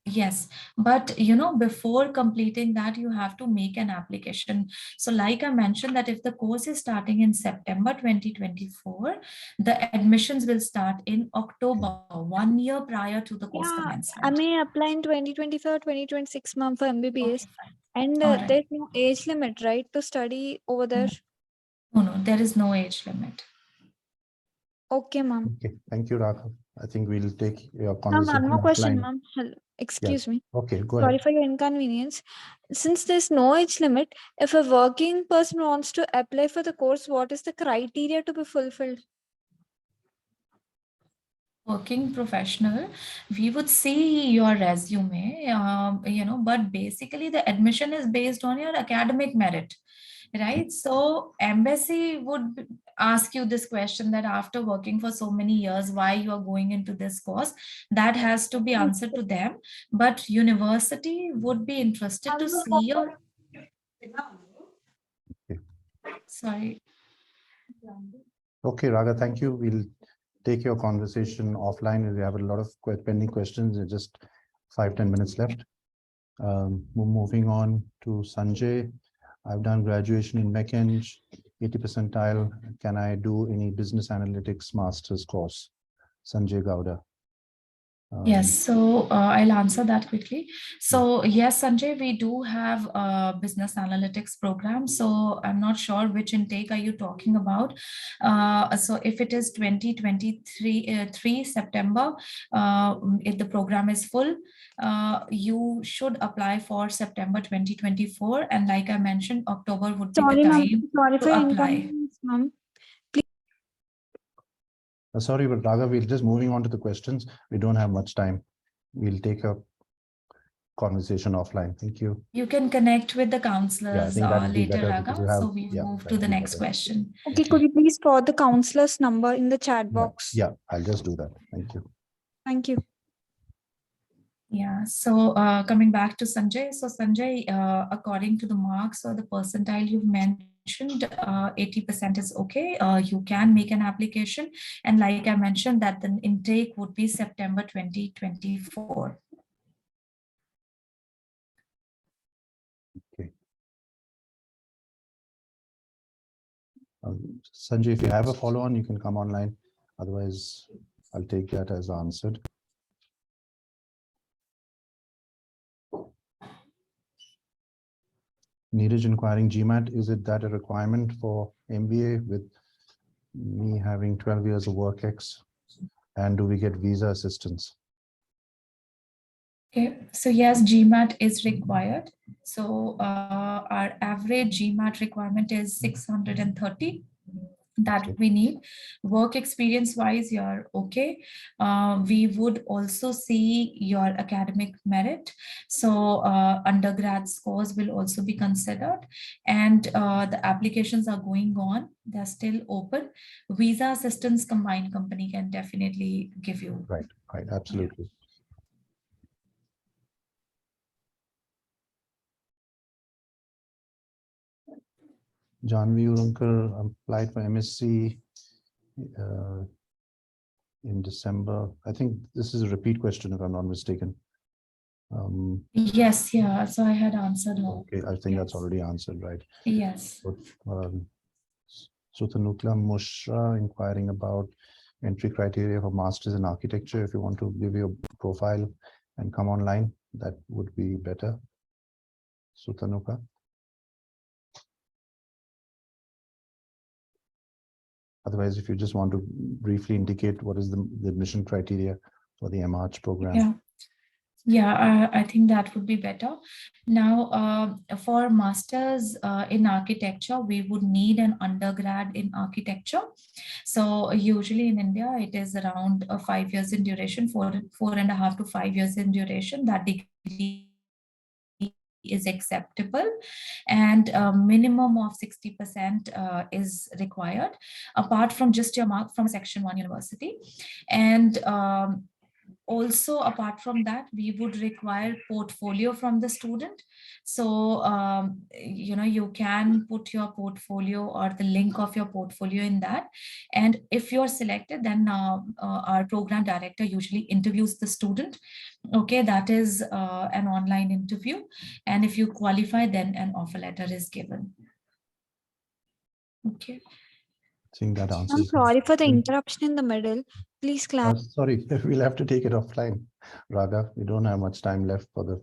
Yes, but before completing that, you have to make an application. So like I mentioned, that if the course is starting in September 2024, the admissions will start in October, 1 year prior to the course Yeah, I commencement. may apply in 2025 or 2026, ma'am, for MBBS. Okay, fine. And All right. there's no age limit, right, to study over there? No, there is no age limit. Okay, ma'am. Okay, thank you, Raghav. I think we'll take your Ma'am, conversation one more question, offline. ma'am. Excuse me. Okay, go Sorry ahead. for your inconvenience. Since there's no age limit, if a working person wants to apply for the course, what is the criteria to be fulfilled? Working professional, we would see your resume, but basically the admission is based on your academic merit, right? So embassy would ask you this question that after working for so many years, why you are going into this course, that has to be answered to them. But university would be interested to see your, sorry. Okay, Raga, thank you. We'll take your conversation offline. We have a lot of pending questions. There's just 5-10 minutes left. Moving on to Sanjay. I've done graduation in Mech-Eng, 80 percentile. Can I do any business analytics master's course? Sanjay Gowda. Yes, so I'll answer that quickly. So yes, Sanjay, we do have a business analytics program. So I'm not sure which intake are you talking about. So if it is 2023 September, if the program is full, you should apply for September 2024. And like I mentioned, October would be the Sorry, ma'am. time Sorry for to your apply. inconvenience, ma'am. Sorry, but Raga, we're just moving on to the questions. We don't have much time. We'll take a conversation offline. Thank you. You can connect with the Yeah, I counselors think that would be later, better because Raga. you have, So we move to the next question. Okay, could you please put the counselor's number in the chat box? Yeah, I'll just do that. Thank you. Thank you. Yeah, so coming back to Sanjay. So Sanjay, according to the marks or the percentile you've mentioned, 80% is okay. You can make an application. And like I mentioned, that the intake would be September 2024. Okay. Sanjay, if you have a follow-on, you can come online. Otherwise, I'll take that as answered. Neeraj inquiring GMAT, is it that a requirement for MBA with me having 12 years of work ex? And do we get visa assistance? Okay, so yes, GMAT is required. So our average GMAT requirement is 630 that we need. Work experience wise, you're okay. We would also see your academic merit. So undergrad scores will also be considered, and the applications are going on. They're still open. Visa assistance combined company can definitely give you. Right, absolutely. Janvi Ulankar applied for MSc in December. I think this is a repeat question, if I'm not mistaken. Yes, yeah. So I had answered her. Okay, I think that's already answered, right? Yes. Sutanukla Mushra inquiring about entry criteria for masters in architecture. If you want to give your profile and come online, that would be better. Sutanuka. Otherwise, if you just want to briefly indicate what is the admission criteria for the MArch program. Yeah, I think that would be better. Now, for masters in architecture, we would need an undergrad in architecture. So usually in India, it is around 5 years in duration, 4.5 to 5 years in duration. That degree is acceptable, and a minimum of 60% is required, apart from just your mark from Section 1 university. And also, apart from that, we would require portfolio from the student. So, you can put your portfolio or the link of your portfolio in that. And if you're selected, then our program director usually interviews the student. Okay, that is an online interview. And if you qualify, then an offer letter is given. Okay. I think that answers. I'm sorry for the interruption in the middle. Please clarify. Sorry, we'll have to take it offline. Raga, we don't have much time left for the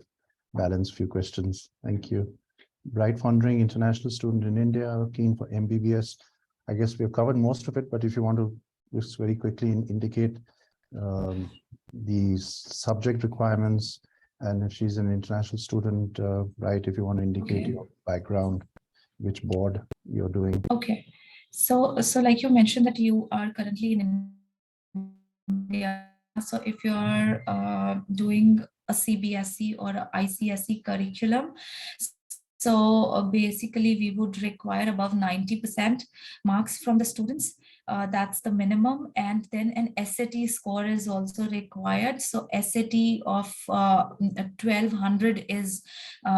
balance few questions. Thank you. Bright Foundering international student in India, keen for MBBS. I guess we've covered most of it, but if you want to just very quickly indicate the subject requirements, and if she's an international student, right, if you want to indicate Okay. your background, which board you're doing. Okay. So like you mentioned that you are currently in India. So if you're doing a CBSE or a ICSE curriculum, so basically we would require above 90% marks from the students. That's the minimum, and then an SAT score is also required. So SAT of 1200 is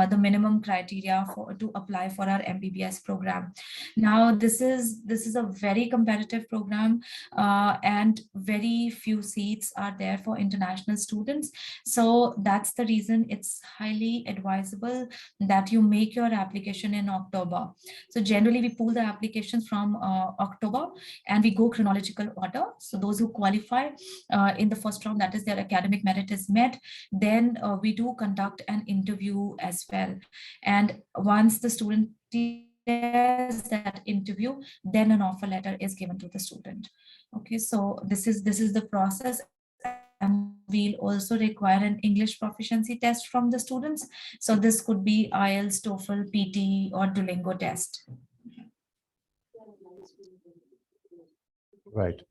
the minimum criteria to apply for our MBBS program. Now this is a very competitive program, and very few seats are there for international students. So that's the reason it's highly advisable that you make your application in October. So generally we pull the applications from October, and we go chronological order. So those who qualify in the first round, that is their academic merit is met, then we do conduct an interview as well. And once the student clears that interview, then an offer letter is given to the student. Okay, so this is the process. And we'll also require an English proficiency test from the students. So this could be IELTS, TOEFL, PT, or Duolingo test. Right.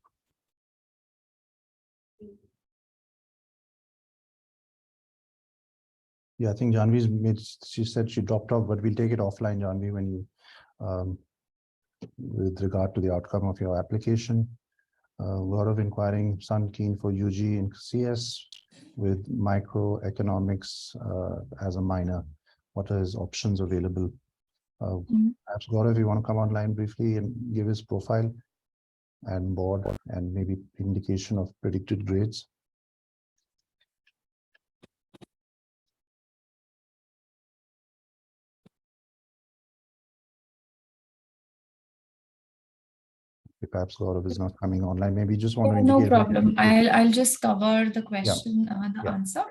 Yeah, I think Janvi's made, she said she dropped off, but we'll take it offline, Janvi, when you, with regard to the outcome of your application. A lot of inquiring, son keen for UG in CS with microeconomics as a minor. What are his options available? Perhaps Gaurav, you want to come online briefly and give his profile and board and maybe indication of predicted grades. Perhaps Gaurav is not coming online. Maybe you just want to indicate. No problem. I'll just cover the question, answer.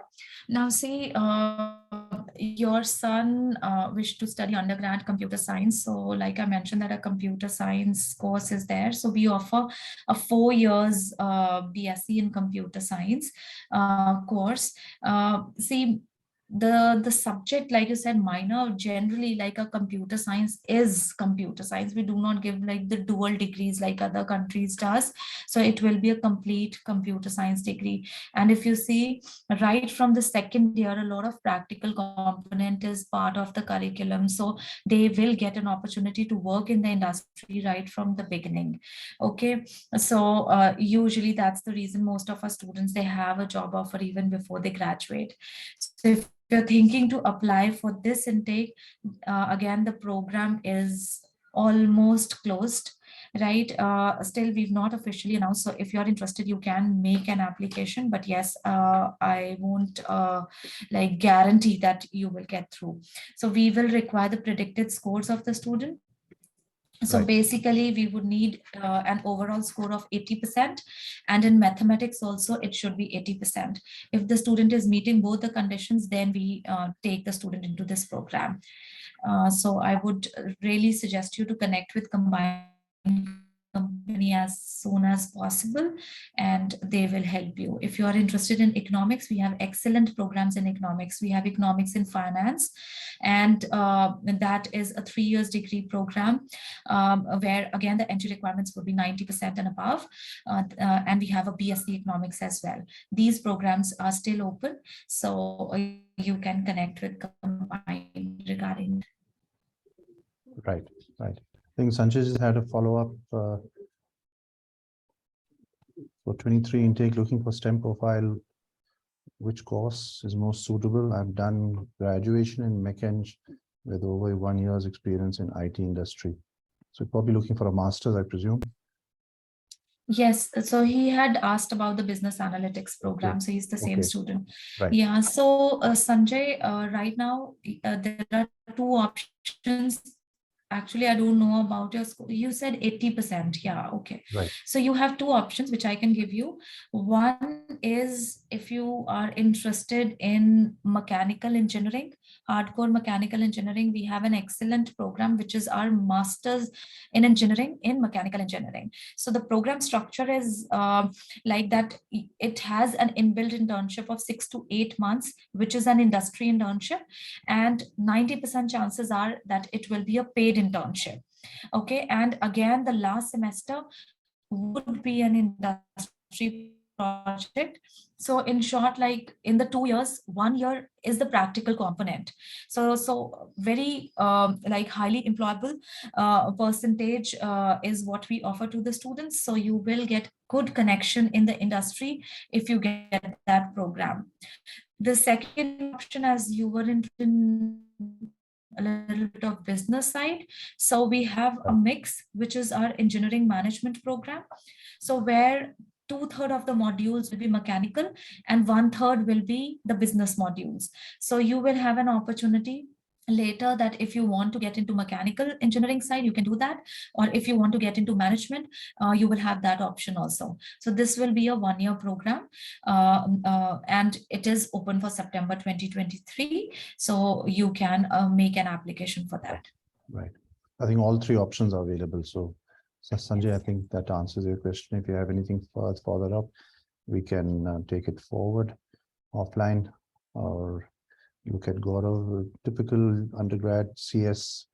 Now, see, your son wished to study undergrad computer science. So like I mentioned that a computer science course is there. So we offer a 4 years BSc in computer science course. See, the subject, like you said, minor, generally like a computer science is computer science. We do not give like the dual degrees like other countries does. So it will be a complete computer science degree. And if you see, right from the second year, a lot of practical component is part of the curriculum. So they will get an opportunity to work in the industry right from the beginning. Okay, so usually that's the reason most of our students, they have a job offer even before they graduate. So if you're thinking to apply for this intake, again, the program is almost closed, right? Still, we've not officially announced. So if you're interested, you can make an application. But yes, I won't like guarantee that you will get through. So we will require the predicted scores of the student. So basically, we would need an overall score of 80%. And in mathematics also, it should be 80%. If the student is meeting both the conditions, then we take the student into this program. So I would really suggest you to connect with Combined Company as soon as possible, and they will help you. If you are interested in economics, we have excellent programs in economics. We have economics in finance, and that is a 3 years degree program where again the entry requirements would be 90% and above, and we have a BSc economics as well. These programs are still open, so you can connect with Combined regarding. Right. I think Sanchez has had a follow-up for 23 intake, looking for STEM profile. Which course is most suitable? I've done graduation in Mech-Eng with over 1 year's experience in IT industry. So probably looking for a master's, I presume. Yes, so he had asked about the business analytics program. So he's the same student. Right. Yeah, so Sanjay, right now there are 2 options. Actually, I don't know about your school. You said 80%. Yeah, okay. Right. So you have 2 options which I can give you. One is if you are interested in mechanical engineering hardcore mechanical engineering, we have an excellent program, which is our Masters in Engineering in Mechanical Engineering. So the program structure is like that. It has an inbuilt internship of 6 to 8 months, which is an industry internship, and 90% chances are that it will be a paid internship. Okay, and again, the last semester would be an industry project. So in short, like in the 2 years, 1 year is the practical component. So very like highly employable percentage is what we offer to the students. So you will get good connection in the industry if you get that program. The second option, as you were in a little bit of business side, so we have a mix, which is our engineering management program. So where 2/3 of the modules will be mechanical and 1/3 will be the business modules. So you will have an opportunity later that if you want to get into mechanical engineering side, you can do that, or if you want to get into management, you will have that option also. So this will be a 1-year program, and it is open for September 2023. So you can make an application for that. Right. I think all 3 options are available. So Sanjay, I think that answers your question. If you have anything further up, we can take it forward offline, or look at Gaurav. Typical undergrad CS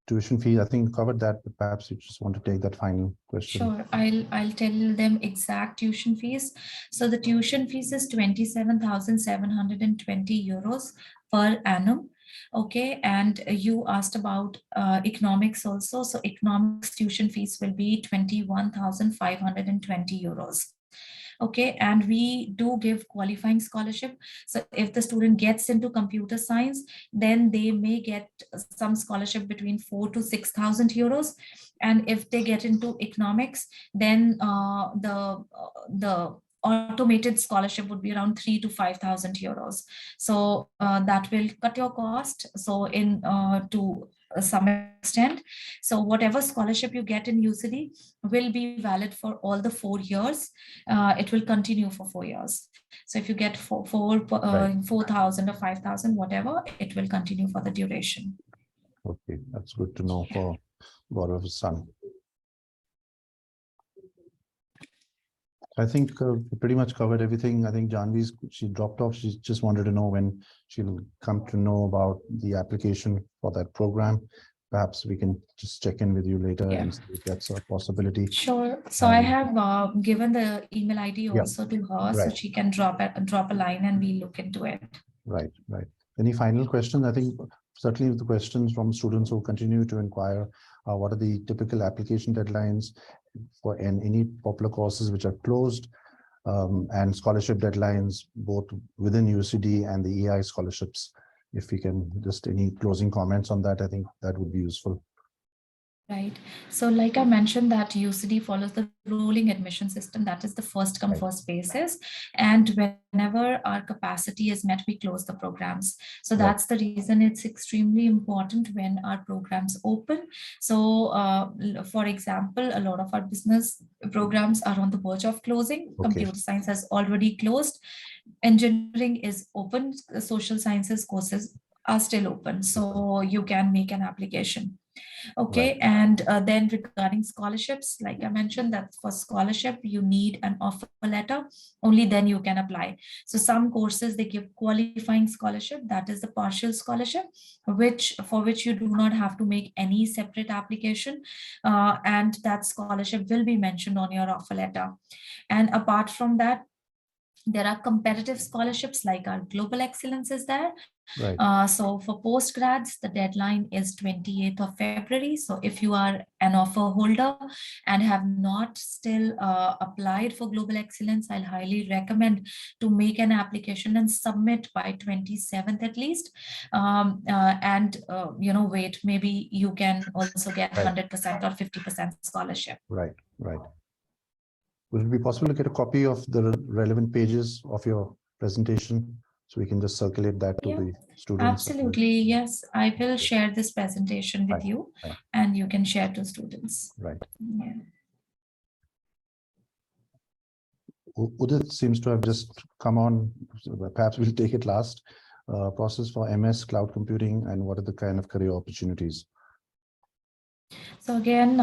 tuition fee. I think covered that, but perhaps you just want to take that final question. Sure, I'll tell them exact tuition fees. So the tuition fees is 27,720 euros per annum. Okay, and you asked about economics also. So economics tuition fees will be 21,520 euros. Okay, and we do give qualifying scholarship. So if the student gets into computer science, then they may get some scholarship between 4,000 to 6,000 euros. And if they get into economics, then the automated scholarship would be around 3,000 to 5,000 euros. So that will cut your cost. So in to some extent. So whatever scholarship you get in UCD will be valid for all the 4 years. It will continue for 4 years. So if you get 4,000 or 5,000, whatever, it will continue for the duration. Okay, that's good to know for Gaurav's son. I think we pretty much covered everything. I think Janvi's, she dropped off. She just wanted to know when she'll come to know about the application for that program. Perhaps we can just check in with you later and see if that's a possibility. Sure. So I have given the email ID also to her, so right. she can drop a line and we look into it. Right, right. Any final questions? I think certainly the questions from students who continue to inquire, what are the typical application deadlines for any popular courses which are closed, and scholarship deadlines, both within UCD and the EI scholarships. If we can just any closing comments on that, I think that would be useful. Right. So like I mentioned that UCD follows the rolling admission system. That is the first come first basis. And whenever our capacity is met, we close the programs. So that's the reason it's extremely important when our programs open. So for example, a lot of our business programs are on the verge of closing. Computer science has already closed. Engineering is open. Social sciences courses are still open. So you can make an application. Okay, and then regarding scholarships, like I mentioned, that for scholarship you need an offer letter. Only then you can apply. So some courses they give qualifying scholarship, that is the partial scholarship, for which you do not have to make any separate application, and that scholarship will be mentioned on your offer letter. And apart from that, there are competitive scholarships like our Global Excellence is there. So for postgrads, the deadline is 28th of February. So if you are an offer holder and have not still applied for Global Excellence, I'll highly recommend to make an application and submit by 27th at least. Wait, maybe you can also get 100% or 50% scholarship. Right. Would it be possible to get a copy of the relevant pages of your presentation so we can just circulate that to the students? Absolutely, yes. I will share this presentation with you and you can share to students. Right. Yeah. Udit seems to have just come on. Perhaps we'll take it last. process for MS cloud computing, and what are the kind of career opportunities? So again,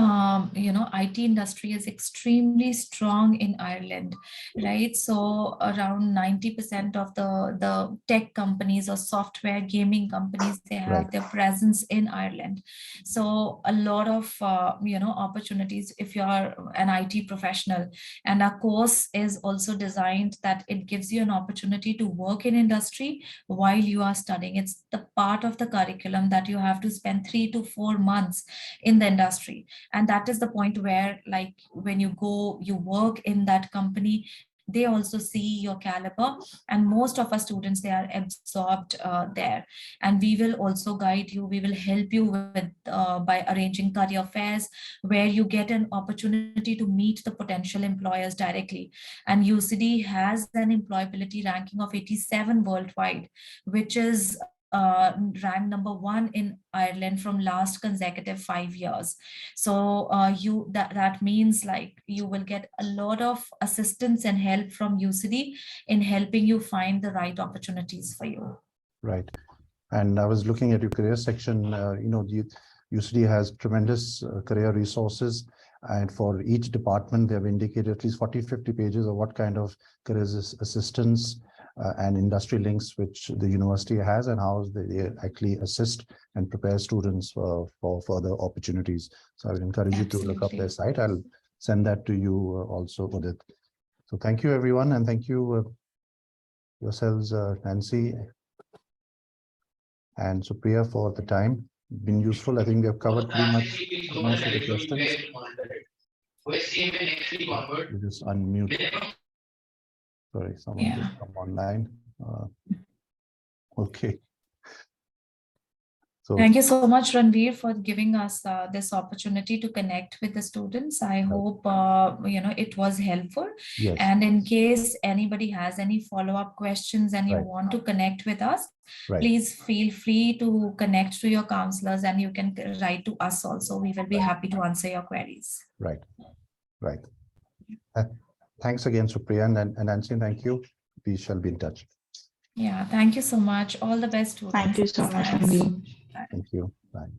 IT industry is extremely strong in Ireland, right? So around 90% of the tech companies or software gaming companies, they have their presence in Ireland. So a lot of, opportunities if you are an IT professional. And our course is also designed that it gives you an opportunity to work in industry while you are studying. It's the part of the curriculum that you have to spend 3 to 4 months in the industry, and that is the point where, like, when you go, you work in that company, they also see your caliber, and most of our students, they are absorbed there. And we will also guide you, we will help you with by arranging career fairs where you get an opportunity to meet the potential employers directly. And UCD has an employability ranking of 87 worldwide, which is ranked #1 in Ireland from last consecutive 5 years. So that means, like, you will get a lot of assistance and help from UCD in helping you find the right opportunities for you. Right. And I was looking at your career section. UCD has tremendous career resources, and for each department, they have indicated at least 40-50 pages of what kind of career assistance and industry links which the university has, and how they actually assist and prepare students for further opportunities. So I would encourage you to look up their site. I'll send that to you also, Udit. So thank you, everyone, and thank you yourselves, Nancy and Supriya, for the time. Been useful. I think we have covered pretty much most of the questions. You just unmute. Sorry, someone just come online. Okay. So thank you so much, Ranveer, for giving us this opportunity to connect with the students. I hope it was helpful. yes. And in case anybody has any follow-up questions and you want to connect with us, please feel free to connect to your counselors, and you can write to us also. We will be happy to answer your queries. Right. Thanks again, Supriya, and Nancy. Thank you. We shall be in touch. Yeah, thank you so much. All the best. Thank you so much, Ranveer. Thank you. Bye.